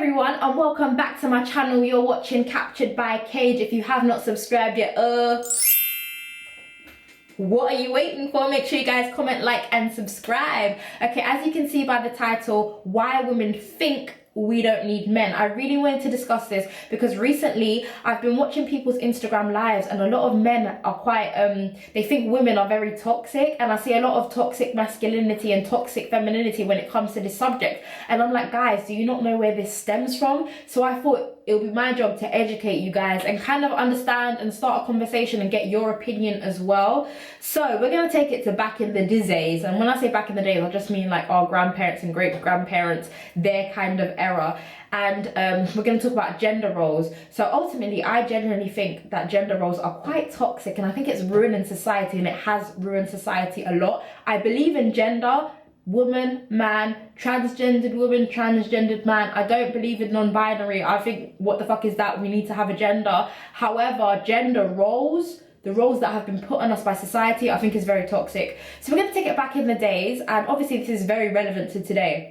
everyone, and welcome back to my channel. You're watching Captured by Cage. If you have not subscribed yet, what are you waiting for? Make sure you guys comment, like, and subscribe. Okay, as you can see by the title, why women think we don't need men. I really wanted to discuss this because recently I've been watching people's Instagram lives, and a lot of men are quite they think women are very toxic, and I see a lot of toxic masculinity and toxic femininity when it comes to this subject. And I'm like, guys, do you not know where this stems from? So I thought it would be my job to educate you guys and kind of understand and start a conversation and get your opinion as well. So we're going to take it to back in the days. And when I say back in the days, I just mean like our grandparents and great grandparents, their kind of era. And we're going to talk about gender roles. So ultimately, I genuinely think that gender roles are quite toxic, and I think it's ruining society, and it has ruined society a lot. I believe in gender, woman, man, transgendered woman, transgendered man. I don't believe in non-binary. I think, what the fuck is that? We need to have a gender. However, gender roles, the roles that have been put on us by society, I think is very toxic. So we're going to take it back in the days, and obviously this is very relevant to today.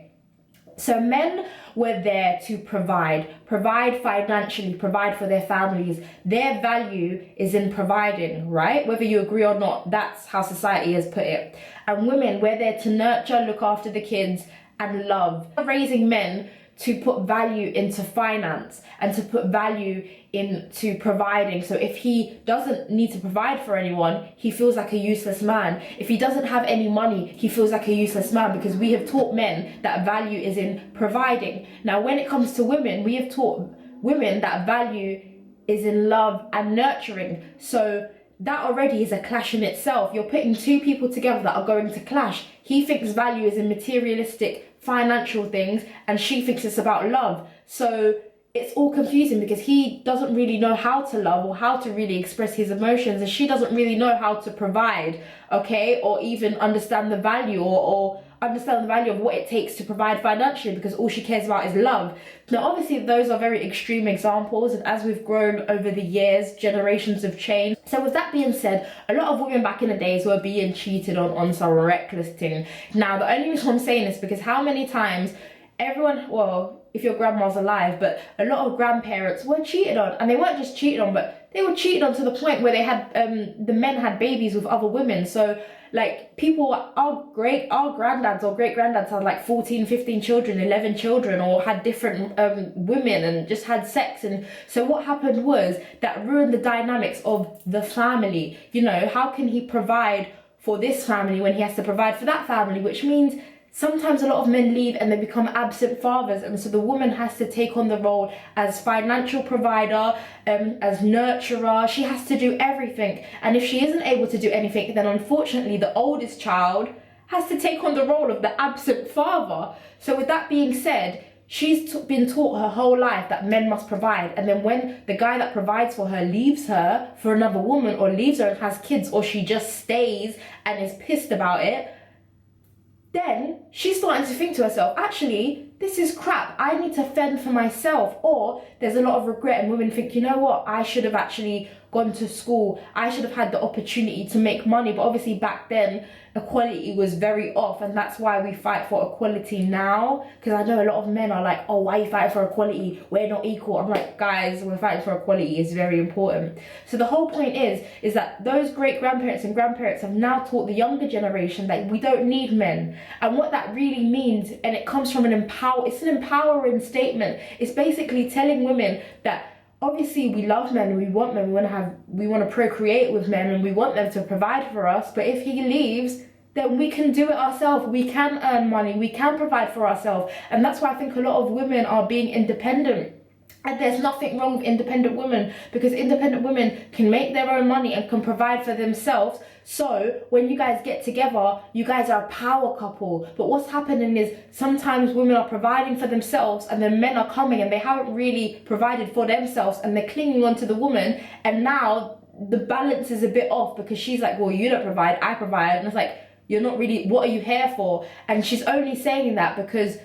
So men were there to provide financially, provide for their families. Their value is in providing, right? Whether you agree or not, that's how society has put it. And women were there to nurture, look after the kids, and love. Raising men to put value into finance and to put value into providing. So if he doesn't need to provide for anyone, he feels like a useless man. If he doesn't have any money, he feels like a useless man, because we have taught men that value is in providing. Now, when it comes to women, we have taught women that value is in love and nurturing. So that already is a clash in itself. You're putting two people together that are going to clash. He thinks value is in materialistic, financial things, and she thinks it's about love. So it's all confusing because he doesn't really know how to love or how to really express his emotions, and she doesn't really know how to provide, okay, or even understand the value or understand the value of what it takes to provide financially, because all she cares about is love. Now, obviously, those are very extreme examples, and as we've grown over the years, generations have changed. So with that being said, a lot of women back in the days were being cheated on some reckless thing. Now, the only reason I'm saying this because how many times everyone, well, if your grandma's alive, but a lot of grandparents were cheated on, and they weren't just cheated on, but they were cheated on to the point where they had the men had babies with other women. So like people, our granddads or great granddads had like 14, 15 children, 11 children, or had different women and just had sex. And so what happened was that ruined the dynamics of the family. You know, how can he provide for this family when he has to provide for that family? Which means sometimes a lot of men leave and they become absent fathers, and so the woman has to take on the role as financial provider, as nurturer. She has to do everything, and if she isn't able to do anything, then unfortunately the oldest child has to take on the role of the absent father. So with that being said, she's been taught her whole life that men must provide, and then when the guy that provides for her leaves her for another woman, or leaves her and has kids, or she just stays and is pissed about it, then she's starting to think to herself, actually, this is crap. I need to fend for myself. Or there's a lot of regret, and women think, you know what, I should have actually gone to school. I should have had the opportunity to make money. But obviously back then, equality was very off, and that's why we fight for equality now. Because I know a lot of men are like, oh, why are you fighting for equality? We're not equal. I'm like, guys, we're fighting for equality. It's very important. So the whole point is that those great grandparents and grandparents have now taught the younger generation that we don't need men. And what that really means, and it comes from it's an empowering statement. It's basically telling women that obviously we love men and we want men, we want to procreate with men, and we want them to provide for us. But if he leaves, then we can do it ourselves. We can earn money. We can provide for ourselves. And that's why I think a lot of women are being independent. And there's nothing wrong with independent women, because independent women can make their own money and can provide for themselves. So when you guys get together, you guys are a power couple. But what's happening is sometimes women are providing for themselves, and then men are coming and they haven't really provided for themselves, and they're clinging on to the woman. And now the balance is a bit off, because she's like, well, you don't provide, I provide. And it's like, you're not really, what are you here for? And she's only saying that because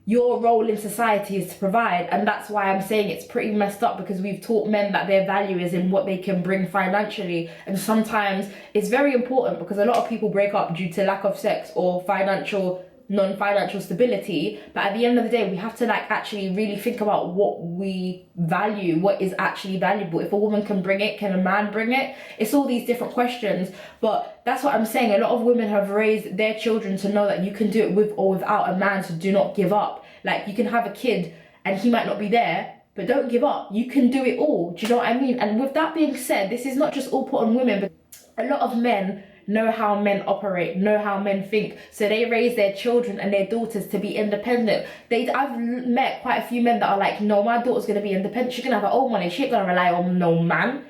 your role in society is to provide. And that's why I'm saying it's pretty messed up, because we've taught men that their value is in what they can bring financially. And sometimes it's very important, because a lot of people break up due to lack of sex or financial non-financial stability, but at the end of the day we have to like actually really think about what we value, what is actually valuable. If a woman can bring it, can a man bring it? It's all these different questions. But that's what I'm saying, a lot of women have raised their children to know that you can do it with or without a man, so do not give up. Like, you can have a kid and he might not be there, but don't give up. You can do it all. Do you know what I mean? And with that being said, this is not just all put on women, but a lot of men know how men operate, know how men think, so they raise their children and their daughters to be independent. I've met quite a few men that are like, no, my daughter's gonna be independent, she's gonna have her own money, she ain't gonna rely on no man.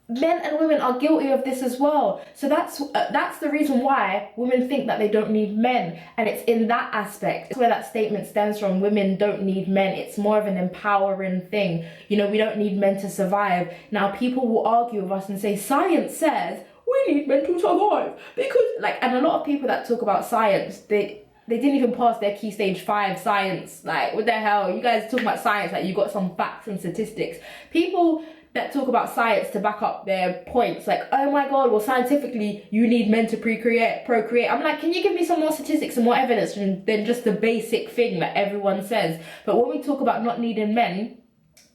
Men and women are guilty of this as well. So that's the reason why women think that they don't need men, and it's in that aspect. It's where that statement stems from. Women don't need men. It's more of an empowering thing. You know, we don't need men to survive. Now, people will argue with us and say, science says we need men to survive, because like, and a lot of people that talk about science, they didn't even pass their key stage 5 science. Like, what the hell? You guys talk about science like you got some facts and statistics. People that talk about science to back up their points, like, oh my god, well, scientifically you need men to procreate. I'm like, can you give me some more statistics and more evidence than just the basic thing that everyone says? But when we talk about not needing men,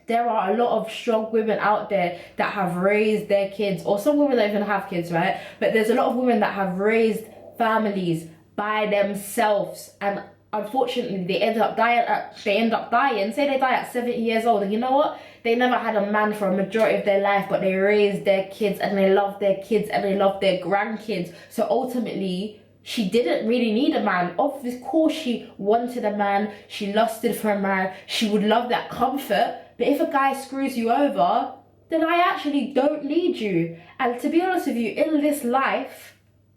there are a lot of strong women out there that have raised their kids, or some women don't even have kids, right? But there's a lot of women that have raised families by themselves, and unfortunately they end up dying. Say they die at 70 years old, and you know what? They never had a man for a majority of their life, but they raised their kids and they love their kids and they love their grandkids. So ultimately, she didn't really need a man. Of course, she wanted a man. She lusted for a man. She would love that comfort. But if a guy screws you over, then I actually don't need you. And to be honest with you, in this life,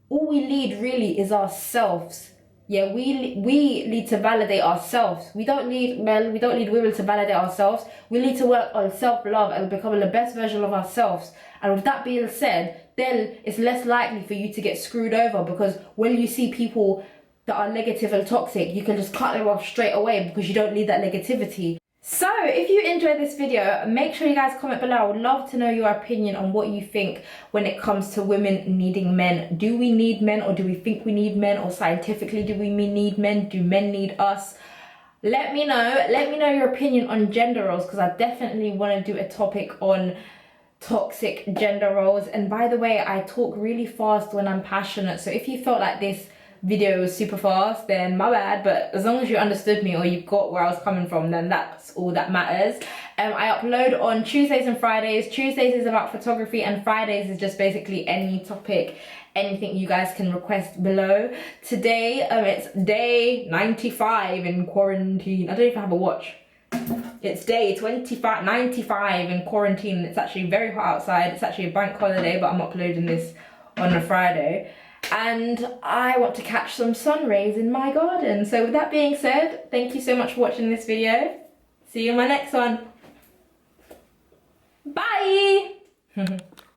all we need really is ourselves. Yeah, we need to validate ourselves. We don't need men, we don't need women to validate ourselves. We need to work on self-love and becoming the best version of ourselves. And with that being said, then it's less likely for you to get screwed over, because when you see people that are negative and toxic, you can just cut them off straight away because you don't need that negativity. So if you enjoyed this video, make sure you guys comment below. I would love to know your opinion on what you think when it comes to women needing men. Do we need men, or do we think we need men, or scientifically do we need men? Do men need us? Let me know. Let me know your opinion on gender roles, because I definitely want to do a topic on toxic gender roles. And by the way, I talk really fast when I'm passionate, so if you felt like this video was super fast, then my bad, but as long as you understood me or you got where I was coming from, then that's all that matters. I upload on Tuesdays and Fridays. Tuesdays is about photography and Fridays is just basically any topic, anything you guys can request below. Today it's day 95 in quarantine. I don't even have a watch. It's day 95 in quarantine. It's actually very hot outside. It's actually a bank holiday, but I'm uploading this on a Friday. And I want to catch some sun rays in my garden. So with that being said, thank you so much for watching this video. See you in my next one. Bye!